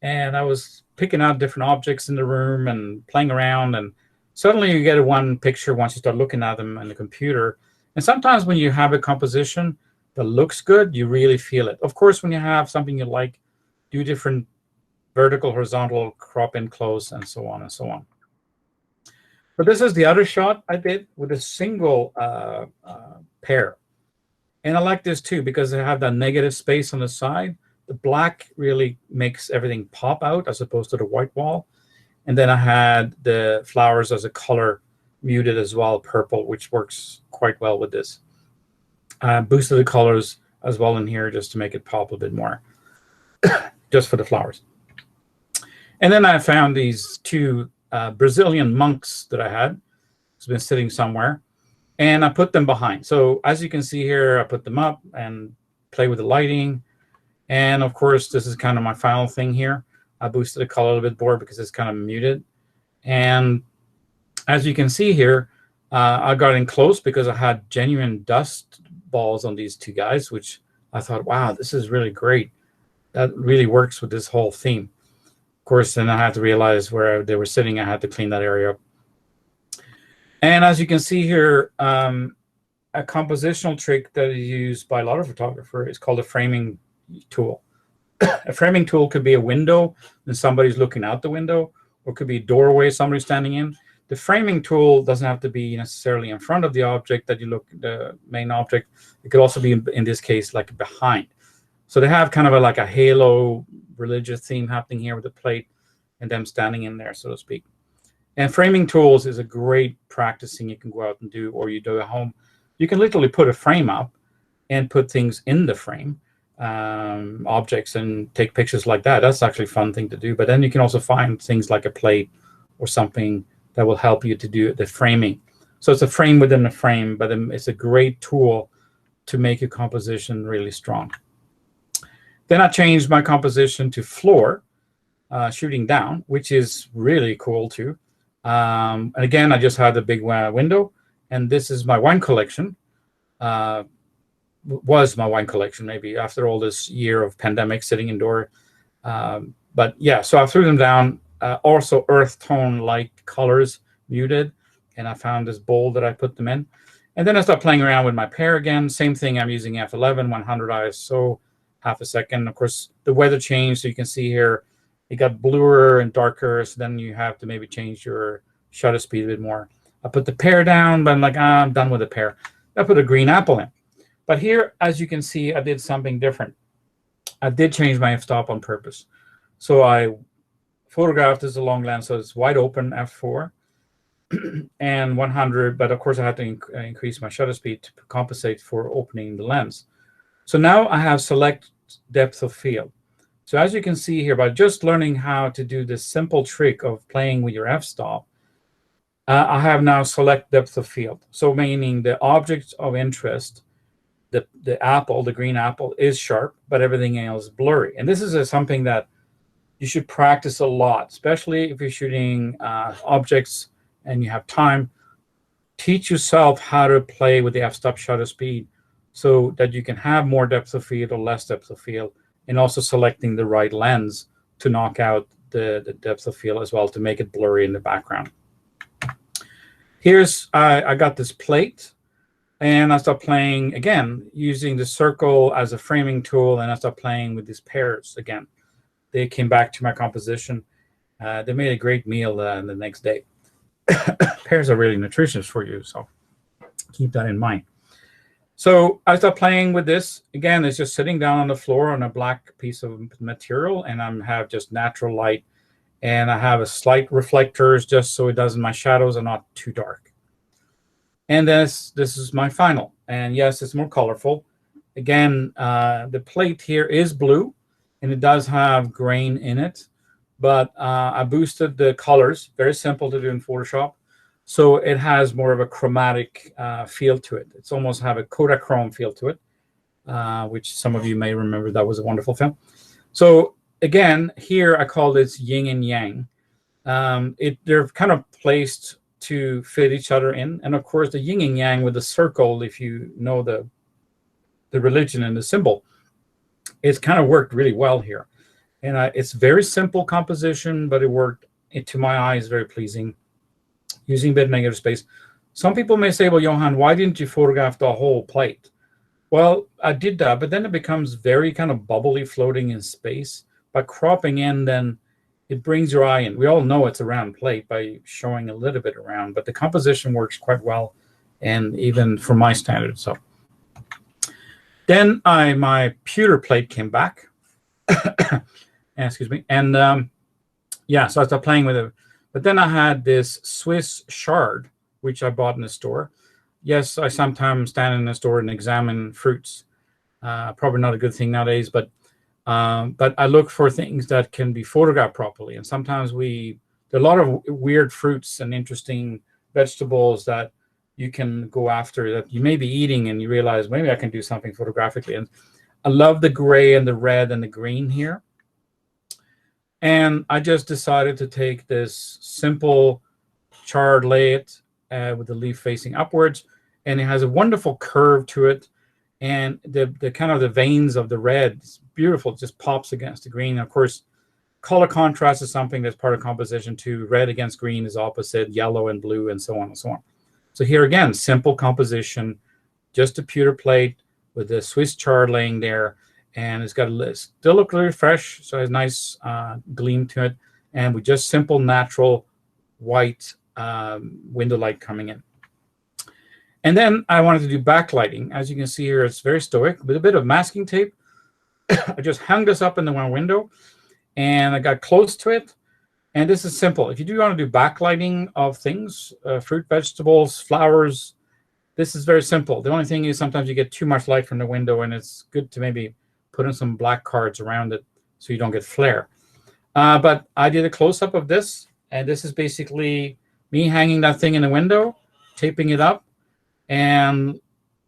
And I was picking out different objects in the room and playing around. And suddenly you get one picture once you start looking at them on the computer. And sometimes when you have a composition that looks good, you really feel it. Of course, when you have something you like, do different vertical, horizontal, crop in close, and so on and so on. But this is the other shot I did with a single pair. And I like this too because they have that negative space on the side. The black really makes everything pop out as opposed to the white wall. And then I had the flowers as a color muted as well, purple, which works quite well with this. Boosted the colors as well in here just to make it pop a bit more, just for the flowers. And then I found these two Brazilian monks that I had. It's been sitting somewhere. And I put them behind. So as you can see here, I put them up and play with the lighting. And of course, this is kind of my final thing here. I boosted the color a little bit more because it's kind of muted. And as you can see here, I got in close because I had genuine dust balls on these two guys, which I thought, wow, this is really great. That really works with this whole theme. Of course, then I had to realize where they were sitting. I had to clean that area up. And as you can see here, a compositional trick that is used by a lot of photographers is called a framing tool. A framing tool could be a window and somebody's looking out the window, or it could be a doorway somebody's standing in. The framing tool doesn't have to be necessarily in front of the object that you look, the main object. It could also be, in this case, like behind. So they have kind of like a halo religious theme happening here with the plate and them standing in there, so to speak. And framing tools is a great practicing you can go out and do, or you do at home. You can literally put a frame up and put things in the frame, objects, and take pictures like that. That's actually a fun thing to do. But then you can also find things like a plate or something that will help you to do the framing. So it's a frame within a frame, but it's a great tool to make your composition really strong. Then I changed my composition to floor, shooting down, which is really cool too. And again, I just had a big window, and this is my wine collection. Was my wine collection, maybe after all this year of pandemic sitting indoor. But yeah, so I threw them down. Also earth tone light colors muted, and I found this bowl that I put them in. And then I started playing around with my pair again. Same thing, I'm using f11, 100 ISO, half a second. Of course, the weather changed, so you can see here, it got bluer and darker, so then you have to maybe change your shutter speed a bit more. I put the pear down, but I'm like, I'm done with the pear. I put a green apple in. But here, as you can see, I did something different. I did change my f-stop on purpose. So I photographed this a long lens, so it's wide open, f4, and 100, but of course I had to increase my shutter speed to compensate for opening the lens. So now I have select depth of field. So as you can see here, by just learning how to do this simple trick of playing with your f-stop, I have now select depth of field. So meaning the object of interest, the apple, the green apple, is sharp, but everything else is blurry. And this is something that you should practice a lot, especially if you're shooting objects and you have time. Teach yourself how to play with the f-stop shutter speed so that you can have more depth of field or less depth of field, and also selecting the right lens to knock out the depth of field as well, to make it blurry in the background. Here's, I got this plate, and I start playing again, using the circle as a framing tool, and I start playing with these pears again. They came back to my composition. They made a great meal the next day. Pears are really nutritious for you, so keep that in mind. So I start playing with this. Again, it's just sitting down on the floor on a black piece of material, and I have just natural light, and I have a slight reflectors just so it doesn't, my shadows are not too dark. And this is my final. And yes, it's more colorful. Again, the plate here is blue, and it does have grain in it, but I boosted the colors. Very simple to do in Photoshop. So it has more of a chromatic feel to it. It's almost have a Kodachrome feel to it, which some of you may remember. That was a wonderful film. So again, here I call this yin and yang. They're kind of placed to fit each other in. And of course, the yin and yang with the circle, if you know the religion and the symbol, it's kind of worked really well here. And it's very simple composition, but it worked, to my eyes, very pleasing, using a bit of negative space. Some people may say, well, Johan, why didn't you photograph the whole plate? Well, I did that, but then it becomes very kind of bubbly, floating in space. By cropping in, then it brings your eye in. We all know it's a round plate by showing a little bit around, but the composition works quite well, and even for my standards. So then my pewter plate came back. Excuse me. And yeah, so I started playing with it. But then I had this Swiss chard, which I bought in the store. Yes, I sometimes stand in the store and examine fruits. Probably not a good thing nowadays, but I look for things that can be photographed properly. And sometimes there are a lot of weird fruits and interesting vegetables that you can go after that you may be eating and you realize maybe I can do something photographically. And I love the gray and the red and the green here. And I just decided to take this simple chard, lay it with the leaf facing upwards, and it has a wonderful curve to it. And the kind of the veins of the red, it's beautiful. It just pops against the green. And of course, color contrast is something that's part of composition too. Red against green is opposite, yellow and blue, and so on and so on. So here again, simple composition, just a pewter plate with the Swiss chard laying there, and it's got still look really fresh, so it has a nice gleam to it, and with just simple natural white window light coming in. And then I wanted to do backlighting. As you can see here, it's very stoic with a bit of masking tape. I just hung this up in the one window, and I got close to it. And this is simple. If you do want to do backlighting of things, fruit, vegetables, flowers, this is very simple. The only thing is sometimes you get too much light from the window, and it's good to maybe put in some black cards around it so you don't get flare. But I did a close-up of this, and this is basically me hanging that thing in the window, taping it up, and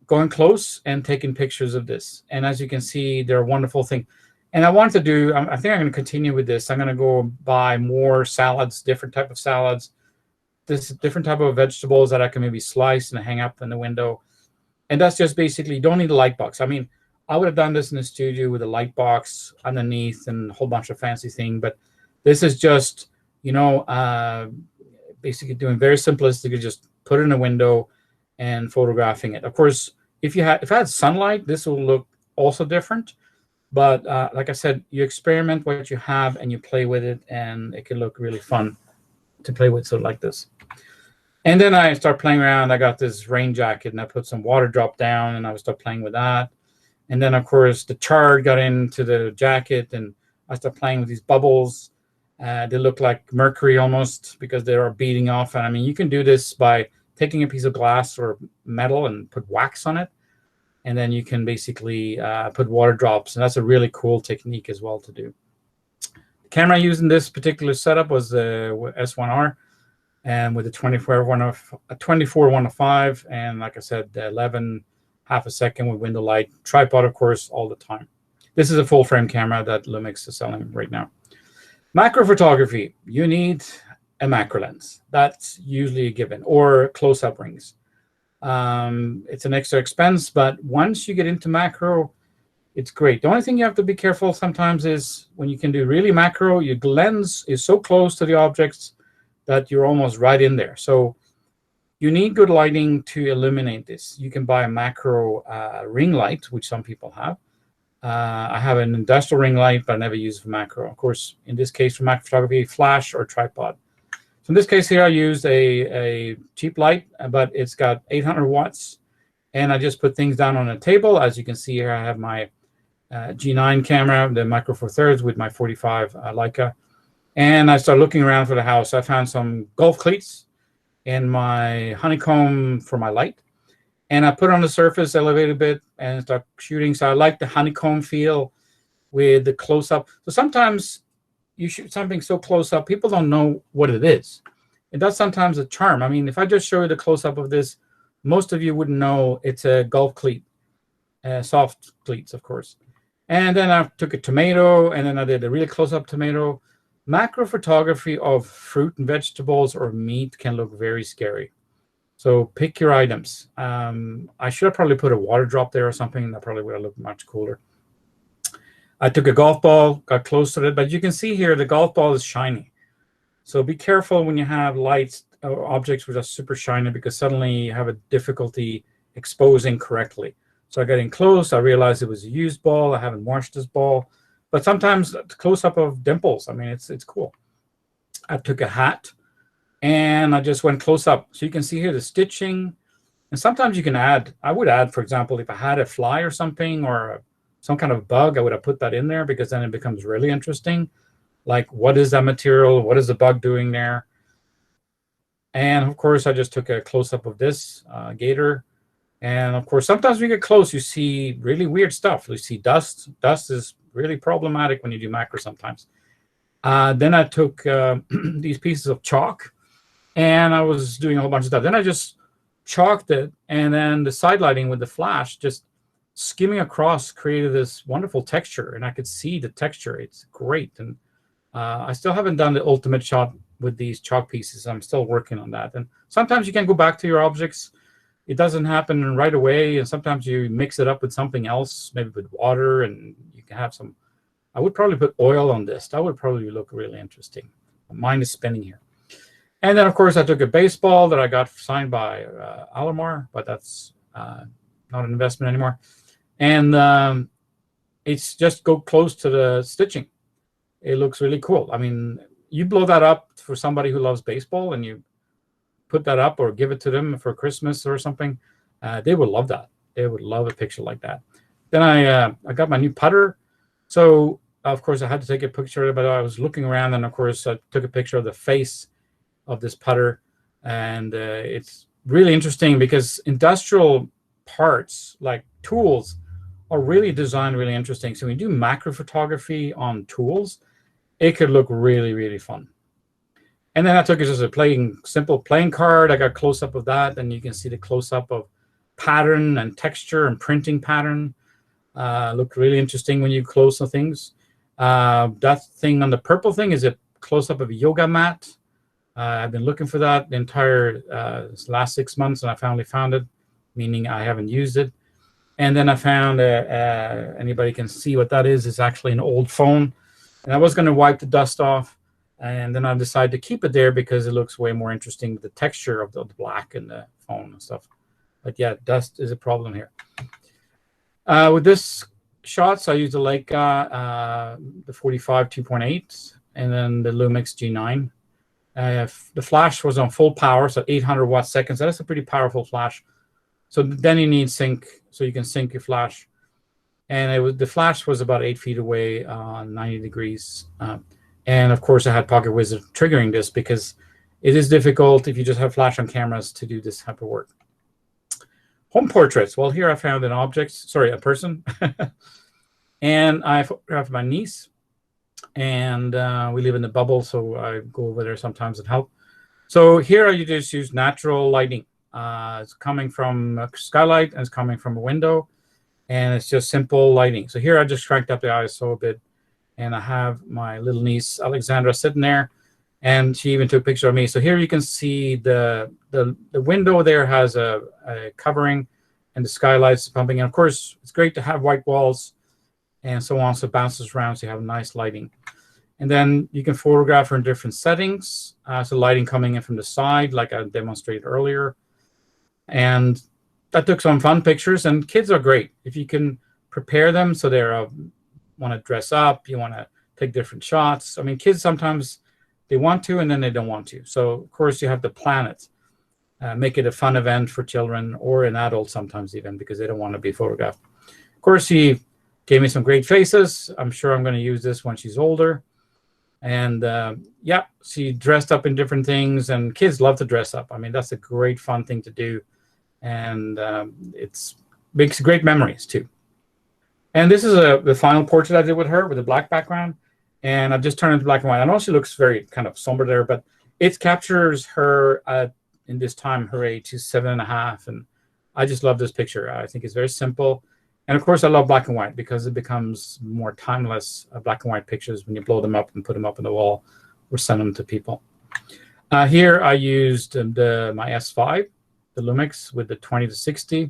going close and taking pictures of this. And as you can see, they're a wonderful thing. And I want to do, I think I'm going to continue with this. I'm going to go buy more salads, different type of salads, this different type of vegetables that I can maybe slice and hang up in the window. And that's just basically, you don't need a light box. I mean, I would have done this in the studio with a light box underneath and a whole bunch of fancy things. But this is just, you know, basically doing very simplistic. You just put it in a window and photographing it. Of course, if I had sunlight, this will look also different. But like I said, you experiment what you have and you play with it, and it can look really fun to play with, so like this. And then I start playing around. I got this rain jacket, and I put some water drop down, and I would start playing with that. And then, of course, the chard got into the jacket, and I started playing with these bubbles. They look like mercury almost because they are beating off. And I mean, you can do this by taking a piece of glass or metal and put wax on it. And then you can basically put water drops. And that's a really cool technique as well to do. The camera I used in this particular setup was the S1R, and with a 24-105. And like I said, 11 half a second with window light. Tripod, of course, all the time. This is a full frame camera that Lumix is selling right now. Macro photography, you need a macro lens. That's usually a given, or close-up rings. It's an extra expense, but once you get into macro, it's great. The only thing you have to be careful sometimes is when you can do really macro, your lens is so close to the objects that you're almost right in there. So you need good lighting to illuminate this. You can buy a macro ring light, which some people have. I have an industrial ring light, but I never use it for macro. Of course, in this case, for macro photography, flash or tripod. So in this case here, I used a cheap light, but it's got 800 watts. And I just put things down on a table. As you can see here, I have my G9 camera, the Micro Four Thirds with my 45 Leica. And I started looking around for the house. I found some golf cleats in my honeycomb for my light. And I put it on the surface, elevate a bit, and start shooting. So I like the honeycomb feel with the close-up. So sometimes you shoot something so close up, people don't know what it is. And that's sometimes a charm. I mean, if I just show you the close-up of this, most of you wouldn't know it's a golf cleat, soft cleats, of course. And then I took a tomato, and then I did a really close-up tomato. Macro photography of fruit and vegetables or meat can look very scary. So pick your items. I should have probably put a water drop there or something. That probably would have looked much cooler. I took a golf ball, got close to it, but you can see here the golf ball is shiny. So be careful when you have lights or objects which are super shiny, because suddenly you have a difficulty exposing correctly. So I got in close. I realized it was a used ball. I haven't washed this ball. But sometimes close-up of dimples, I mean, it's cool. I took a hat, and I just went close-up. So you can see here the stitching. And sometimes you can add, I would add, for example, if I had a fly or something, or some kind of bug, I would have put that in there, because then it becomes really interesting. Like, what is that material? What is the bug doing there? And of course, I just took a close-up of this gator. And of course, sometimes when you get close, you see really weird stuff. You see dust. Dust is really problematic when you do macro sometimes. Then I took these pieces of chalk, and I was doing a whole bunch of stuff. Then I just chalked it, and then the side lighting with the flash, just skimming across, created this wonderful texture, and I could see the texture. It's great. And I still haven't done the ultimate shot with these chalk pieces. I'm still working on that. And sometimes you can go back to your objects. It doesn't happen right away, and sometimes you mix it up with something else, maybe with water, and you can have some. I would probably put oil on this. That would probably look really interesting. Mine is spinning here. And then, of course, I took a baseball that I got signed by Alomar, but that's not an investment anymore. And it's just go close to the stitching. It looks really cool. I mean, you blow that up for somebody who loves baseball, and you put that up or give it to them for Christmas or something, they would love that. They would love a picture like that. Then I got my new putter. So, of course, I had to take a picture, but I was looking around, and, of course, I took a picture of the face of this putter. And it's really interesting because industrial parts, like tools, are really designed really interesting. So when you do macro photography on tools, it could look really, really fun. And then I took it as a simple playing card. I got close-up of that, and you can see the close-up of pattern and texture and printing pattern. Looked really interesting when you close the things. That thing on the purple thing is a close-up of a yoga mat. I've been looking for that the entire last 6 months, and I finally found it, meaning I haven't used it. And then I found, anybody can see what that is. It's actually an old phone. And I was going to wipe the dust off. And then I decided to keep it there because it looks way more interesting with the texture of the black in the phone and stuff. But yeah, dust is a problem here. With this shots, I used the Leica, the 45 2.8, and then the Lumix G9. The flash was on full power, so 800 watt seconds. That's a pretty powerful flash. So then you need sync, so you can sync your flash. And the flash was about 8 feet away, 90 degrees. And of course, I had Pocket Wizard triggering this because it is difficult if you just have flash on cameras to do this type of work. Home portraits. Well, here I found a person. And I photographed my niece. And we live in the bubble, so I go over there sometimes and help. So here I just use natural lighting. It's coming from a skylight, and it's coming from a window. And it's just simple lighting. So here I just cranked up the ISO a bit. And I have my little niece, Alexandra, sitting there. And she even took a picture of me. So here you can see the window there has a covering, and the skylights pumping. And, of course, it's great to have white walls and so on. So it bounces around, so you have nice lighting. And then you can photograph her in different settings. So lighting coming in from the side, like I demonstrated earlier. And that took some fun pictures. And kids are great. If you can prepare them so they're want to dress up, you want to take different shots. I mean, kids sometimes they want to, and then they don't want to. So, of course, you have to plan it. Make it a fun event for children or an adult sometimes even because they don't want to be photographed. Of course, he gave me some great faces. I'm sure I'm going to use this when she's older. And, yeah, she dressed up in different things, and kids love to dress up. I mean, that's a great fun thing to do. And it makes great memories, too. And this is the final portrait I did with her with a black background. And I've just turned it to black and white. I know she looks very kind of somber there, but it captures her in this time, her age. She's 7.5. And I just love this picture. I think it's very simple. And, of course, I love black and white because it becomes more timeless black and white pictures when you blow them up and put them up on the wall or send them to people. Here I used my S5, the Lumix, with the 20 to 60.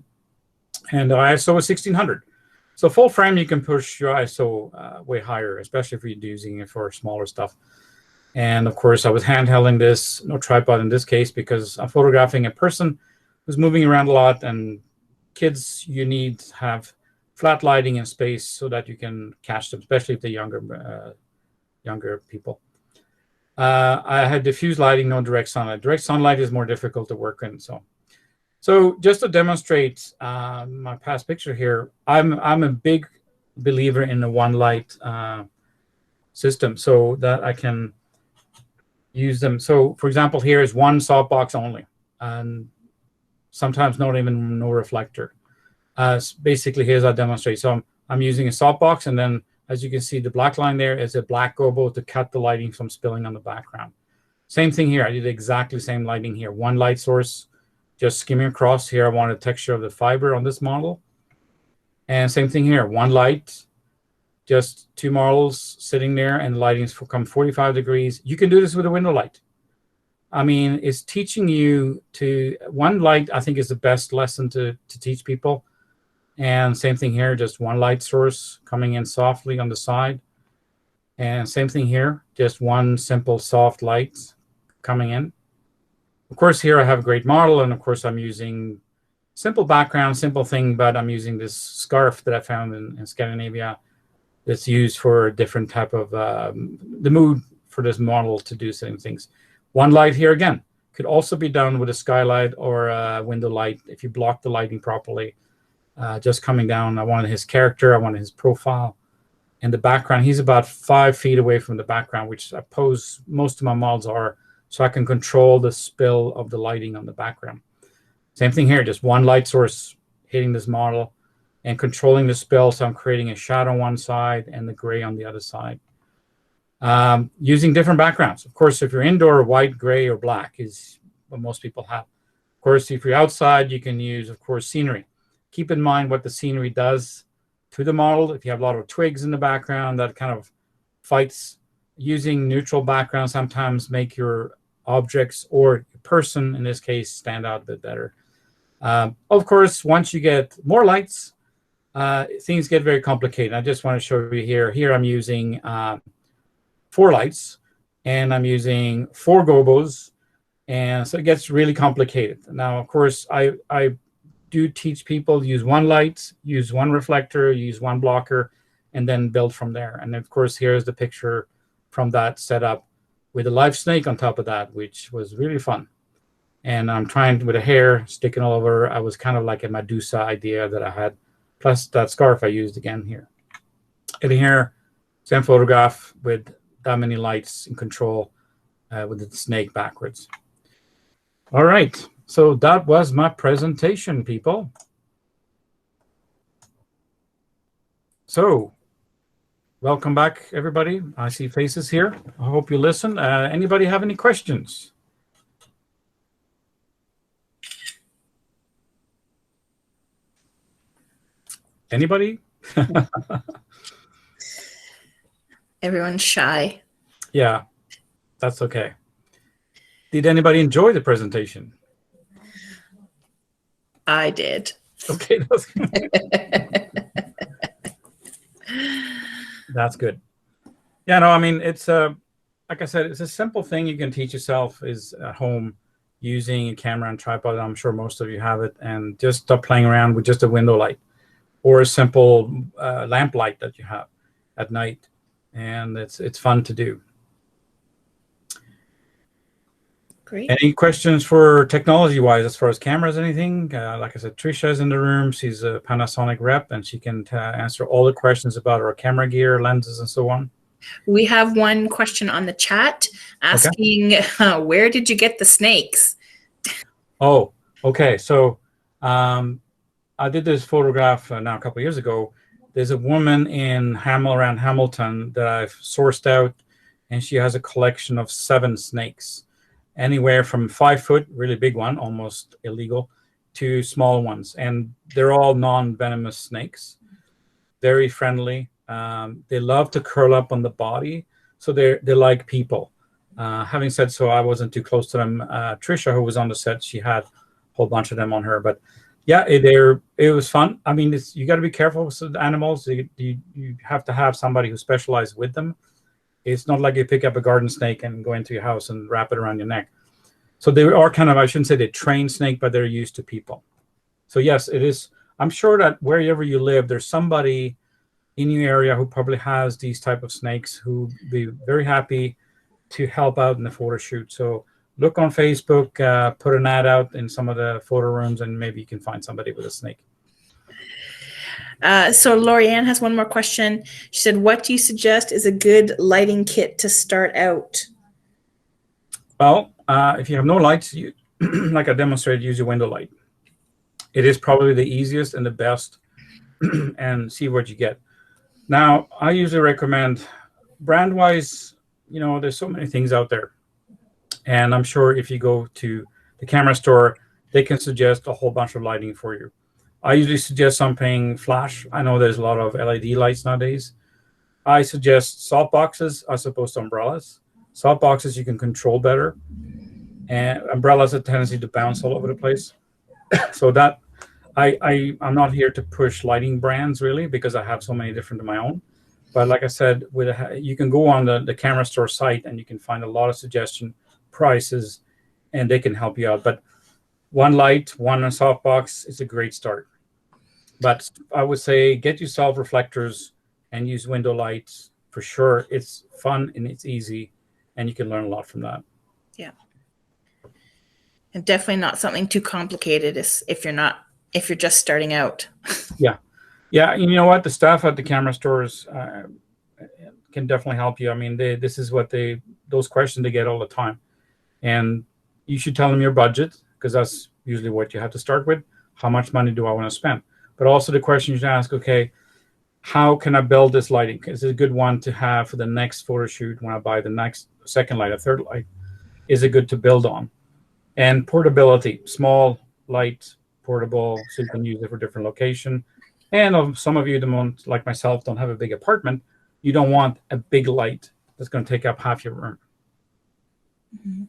And the ISO is 1600. So full frame, you can push your ISO way higher, especially if you're using it for smaller stuff. And, of course, I was handhelding this, no tripod in this case, because I'm photographing a person who's moving around a lot. And kids, you need to have flat lighting in space so that you can catch them, especially if they're younger people. I had diffuse lighting, no direct sunlight. Direct sunlight is more difficult to work in. So just to demonstrate my past picture here, I'm a big believer in the one light system, so that I can use them. So for example, here is one softbox only, and sometimes not even no reflector. Basically, here's how I demonstrate. So I'm using a softbox, and then as you can see, the black line there is a black gobo to cut the lighting from spilling on the background. Same thing here. I did exactly the same lighting here. One light source, just skimming across here. I wanted the texture of the fiber on this model. And same thing here. One light, just two models sitting there, and the lighting's come 45 degrees. You can do this with a window light. I mean, it's teaching you to, one light, I think, is the best lesson to teach people. And same thing here, just one light source coming in softly on the side. And same thing here, just one simple soft light coming in. Of course, here I have a great model, and of course I'm using simple background, simple thing, but I'm using this scarf that I found in Scandinavia that's used for a different type of, the mood for this model to do certain things. One light here again, could also be done with a skylight or a window light if you block the lighting properly. Just coming down, I wanted his character, I wanted his profile. In the background, he's about 5 feet away from the background, which I suppose most of my models are, so I can control the spill of the lighting on the background. Same thing here, just one light source hitting this model and controlling the spill, so I'm creating a shadow on one side and the gray on the other side. Using different backgrounds. Of course, if you're indoor, white, gray, or black is what most people have. Of course, if you're outside, you can use, of course, scenery. Keep in mind what the scenery does to the model. If you have a lot of twigs in the background, that kind of fights. Using neutral background sometimes make your objects or your person, in this case, stand out a bit better. Of course, once you get more lights, things get very complicated. I just want to show you here. Here I'm using 4 lights, and I'm using 4 gobos, and so it gets really complicated. Now, of course, I do teach people to use one light, use one reflector, use one blocker, and then build from there. And of course, here's the picture from that setup with a live snake on top of that, which was really fun. And I'm trying with a hair sticking all over. I was kind of like a Medusa idea that I had, plus that scarf I used again here. And here, same photograph with that many lights in control with the snake backwards. All right, so that was my presentation, people. So welcome back, everybody. I see faces here. I hope you listen. Anybody have any questions? Anybody? Everyone's shy. Yeah, that's okay. Did anybody enjoy the presentation? I did. Okay, that's good. That's good. Yeah, no, I mean, it's like I said, it's a simple thing you can teach yourself is at home using a camera and tripod. I'm sure most of you have it, and just stop playing around with just a window light or a simple lamp light that you have at night, and it's fun to do. Great. Any questions for technology-wise as far as cameras, anything? Like I said, Trisha is in the room. She's a Panasonic rep, and she can answer all the questions about our camera gear, lenses, and so on. We have one question on the chat asking, okay, where did you get the snakes? Oh, okay. So I did this photograph now a couple of years ago. There's a woman in around Hamilton that I've sourced out, and she has a collection of 7 snakes. Anywhere from 5 foot, really big one, almost illegal, to small ones. And they're all non-venomous snakes, very friendly. They love to curl up on the body, so they're like people. Having said so, I wasn't too close to them. Trisha, who was on the set, she had a whole bunch of them on her. But yeah, it was fun. I mean, you got to be careful with the animals. You have to have somebody who specializes with them. It's not like you pick up a garden snake and go into your house and wrap it around your neck. So they are kind of, I shouldn't say they train snake, but they're used to people. So yes, it is. I'm sure that wherever you live, there's somebody in your area who probably has these type of snakes who be very happy to help out in the photo shoot. So look on Facebook, put an ad out in some of the photo rooms, and maybe you can find somebody with a snake. So Lorianne has one more question. She said, what do you suggest is a good lighting kit to start out? Well, if you have no lights, you, like I demonstrated, use your window light. It is probably the easiest and the best, and see what you get. Now, I usually recommend brand-wise, there's so many things out there. And I'm sure if you go to the camera store, they can suggest a whole bunch of lighting for you. I usually suggest something flash. I know there's a lot of LED lights nowadays. I suggest soft boxes as opposed to umbrellas. Soft boxes you can control better, and umbrellas have a tendency to bounce all over the place. So that I'm not here to push lighting brands really, because I have so many different of my own. But like I said, you can go on the camera store site and you can find a lot of suggestion prices, and they can help you out. But one light, one softbox is a great start. But I would say get yourself reflectors and use window lights for sure. It's fun and it's easy, and you can learn a lot from that. Yeah. And definitely not something too complicated if you're just starting out. Yeah. You know what? The staff at the camera stores can definitely help you. I mean, this is what those questions they get all the time. And you should tell them your budget, because that's usually what you have to start with. How much money do I want to spend? But also the question you should ask, okay, how can I build this lighting? Is it a good one to have for the next photo shoot when I buy the next second light, a third light? Is it good to build on? And portability, small, light, portable, so you can use it for different location. And some of you, like myself, don't have a big apartment. You don't want a big light that's going to take up half your room. Mm-hmm.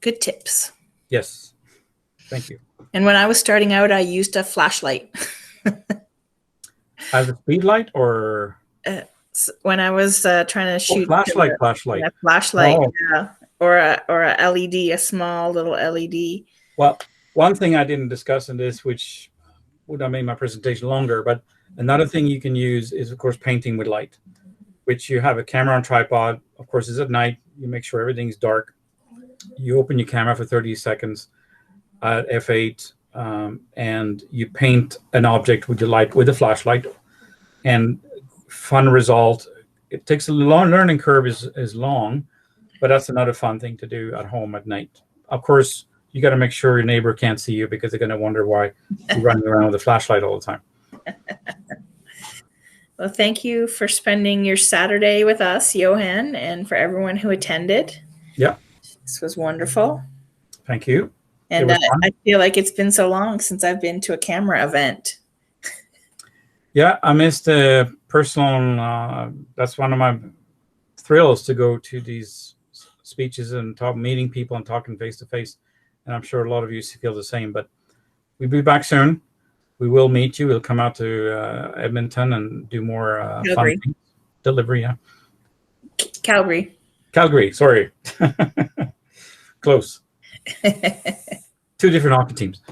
Good tips. Yes. Thank you. And when I was starting out, I used a flashlight. As a speed light, or? When I was trying to shoot. Flashlight. A flashlight, oh. Yeah. Or a LED, a small little LED. Well, one thing I didn't discuss in this, which would have made my presentation longer, but another thing you can use is, of course, painting with light, which you have a camera on tripod. Of course, it's at night. You make sure everything's dark. You open your camera for 30 seconds at f8, and you paint an object with your light, with a flashlight, and fun result. It takes a long learning curve, is long, but that's another fun thing to do at home at night. Of course, you got to make sure your neighbor can't see you, because they're going to wonder why you're running around with a flashlight all the time. Well, thank you for spending your Saturday with us, Johan, and for everyone who attended. Yeah. This was wonderful. Thank you. And I feel like it's been so long since I've been to a camera event. Yeah, I missed the personal, that's one of my thrills, to go to these speeches and meeting people and talking face to face. And I'm sure a lot of you feel the same, but we'll be back soon. We will meet you. We'll come out to Edmonton and do more fun things. Delivery, yeah. Calgary, sorry. Close. 2 different hockey teams.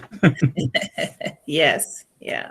Yes, yeah.